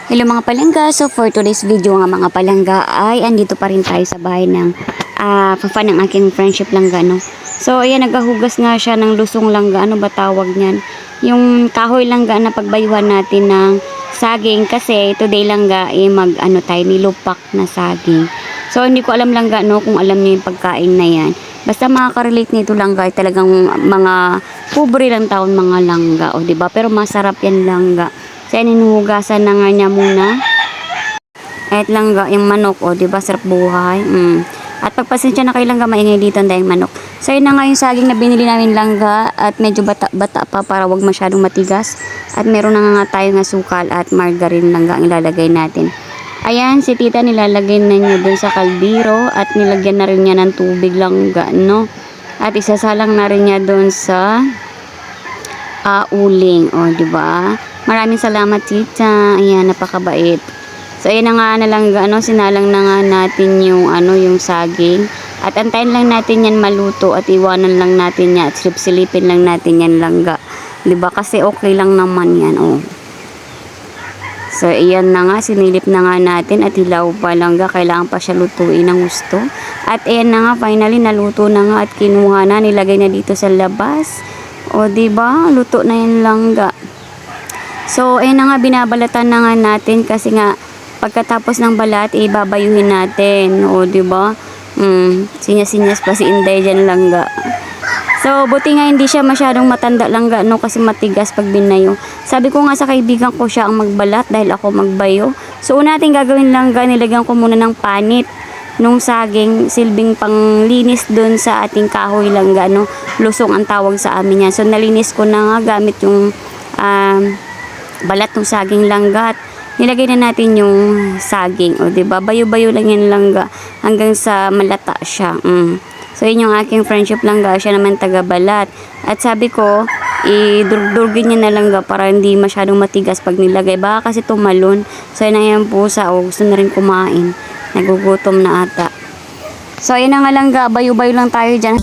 Hello mga palangga, so for today's video nga mga palangga ay andito pa rin tayo sa bahay ng papa ng aking friendship langga, no. So ayan, naghahugas nga siya ng lusong langga, ano ba tawag niyan? Yung kahoy langga na pagbayuhan natin ng saging, kasi today langga mag tayo nilupak na saging. So hindi ko alam langga, no, kung alam niyo yung pagkain na yan. Basta makaka-relate nito langga ay talagang mga pobre lang taon mga langga, o diba? Pero masarap yan langga. So, inuhugasan na nga niya muna. At langga, yung manok, o, diba, sarap buhay. At pagpasensya na kayo langga, maingay dito ang dahing manok. So, yun na nga yung saging na binili namin langga. At medyo bata-bata pa para wag masyadong matigas. At meron na nga tayo nga sukal at margarine langga ang ilalagay natin. Ayan, si tita nilalagay na niya dun sa kaldero. At nilagyan na rin niya ng tubig langga, no? At isasalang na rin niya dun sa uling, o, diba? Maraming salamat tita. Ayan, napakabait. So ayan na nga langga, sinalang na nga natin yung yung saging. At antayin lang natin yan maluto at iwanan lang natin yan at silipin lang natin yan langga. 'Di ba? Kasi okay lang naman yan, oh. So ayan na nga, sinilip na nga natin at hilaw pa langga, kailangan pa siya lutuin ng gusto. At ayan na nga, finally naluto na nga at kinuha na, nilagay na dito sa labas. O 'di ba? Luto na yan langga. So, ayun na nga, binabalatan na nga natin kasi nga, pagkatapos ng balat, ibabayuhin natin. O, diba? Sinyas-sinyas pa si Inday dyan langga. So, buti nga hindi siya masyadong matanda langga, no? Kasi matigas pag binayo. Sabi ko nga sa kaibigan ko siya ang magbalat dahil ako magbayo. So, una natin gagawin langga, nilagyan ko muna ng panit nung saging, silbing panglinis dun sa ating kahoy langga, no? Lusong ang tawag sa amin yan. So, nalinis ko na nga gamit yung balat ng saging langga at nilagay na natin yung saging, o diba, bayo-bayo lang yan langga hanggang sa malata siya. So yun yung aking friendship langga, siya naman taga balat at sabi ko idurugin niya na langga para hindi masyadong matigas pag nilagay, baka kasi tumalon. So yun na yan pusa, o gusto na rin kumain, nagugutom na ata. So yun na nga langga, bayo-bayo lang tayo dyan.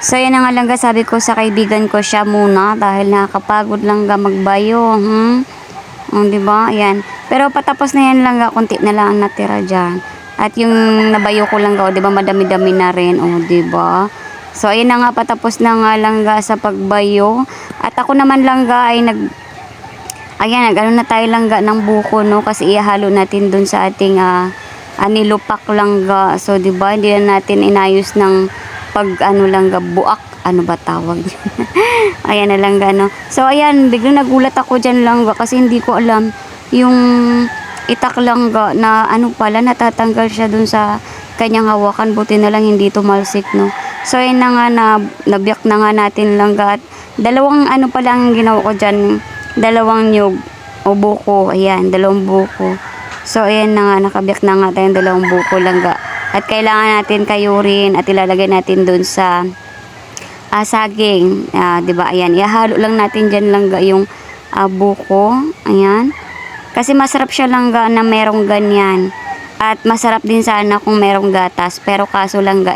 So yan na nga langga, sabi ko sa kaibigan ko siya muna dahil nakakapagod langga magbayo. Diba? Ayan. Pero patapos na yan langga, konti na lang ang natira dyan. At yung nabayo ko langga, o diba, madami-dami na rin. O diba? So ayan na nga, patapos na nga langga sa pagbayo. At ako naman langga ay ayan, nag-ano na tayo langga ng buko, no? Kasi ihalo natin dun sa ating nilupak langga. So diba, hindi na natin inayos ng pag langga, buak, ano ba tawag? Ayan na langga, no? So ayan, biglang nagulat ako dyan langga kasi hindi ko alam yung itak langga na pala, natatanggal siya dun sa kanyang hawakan. Buti na lang hindi tumalsik, no? So ayan na nga, nabiyak na nga natin langga at dalawang pa lang ginawa ko dyan, dalawang nyug o buko. Ayan, dalawang buko. So ayan na nga, nakabiyak na nga tayong dalawang buko langga. At kailangan natin kayurin at ilalagay natin dun sa saging. Diba? Ayan, ihalo lang natin dyan langga yung buko. Ayan. Kasi masarap siya langga na merong ganyan. At masarap din sana kung merong gatas. Pero kaso langga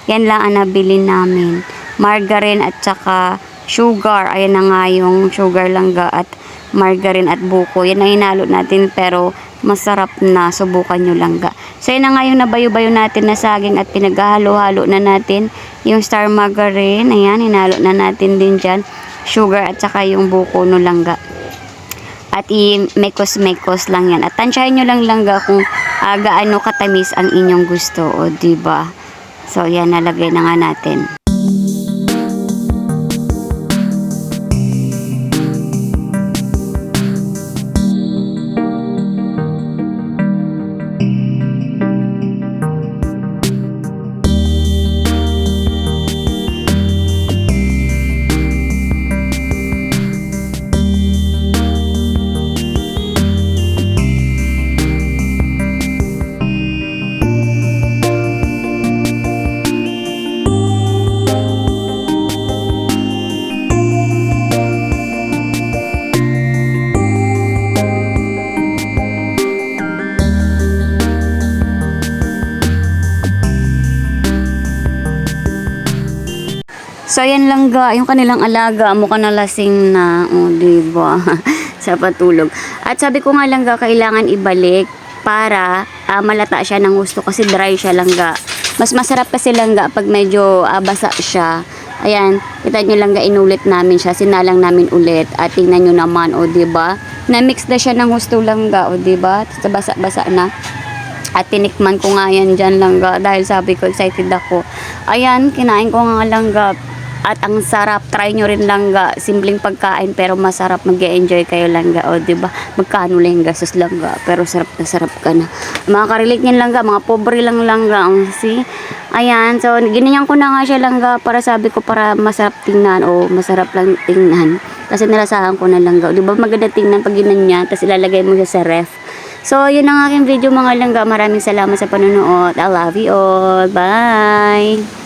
yan lang ang nabili namin. margarine at saka sugar. Ayan na nga yung sugar langga at margarine at buko. Yan na hinalo natin pero masarap na. Subukan nyo langga. So yan na nga yung nabayo-bayo natin na saging at pinaghalo-halo na natin yung star margarine. Ayan, hinalo na natin din dyan. Sugar at saka yung buko no langga. At i-mekos-mekos lang yan. At tansyahin nyo lang langga kung gaano katamis ang inyong gusto. O diba? So yan, nalagay na nga natin. So, ayan langga, yung kanilang alaga, mukha na lasing na, o, diba, sa patulog. At sabi ko nga langga, kailangan ibalik para malata siya ng gusto kasi dry siya langga. Mas masarap kasi langga pag medyo basa siya. Ayan, kita nyo langga, inulit namin siya, sinalang namin ulit. At tingnan nyo naman, o, diba, na-mix na siya ng gusto langga, o, diba, basa-basa na. At tinikman ko nga yan dyan langga dahil sabi ko, excited ako. Ayan, kinain ko nga langga. At ang sarap, try nyo rin langga. Simpleng pagkain pero masarap, mag-e-enjoy kayo langga. O diba, magkano lang yung gastos langga pero sarap na sarap ka na. Mga karelate nyan langga, mga pobre lang langga. See? Ayan, so ginanyan ko na nga siya langga para sabi ko para masarap tingnan o masarap lang tingnan. Kasi nilasahan ko na langga. O diba, maganda tingnan pag ginanyan, tapos ilalagay mo siya sa ref. So, yun ang aking video mga langga. Maraming salamat sa panonood. I love you all. Bye!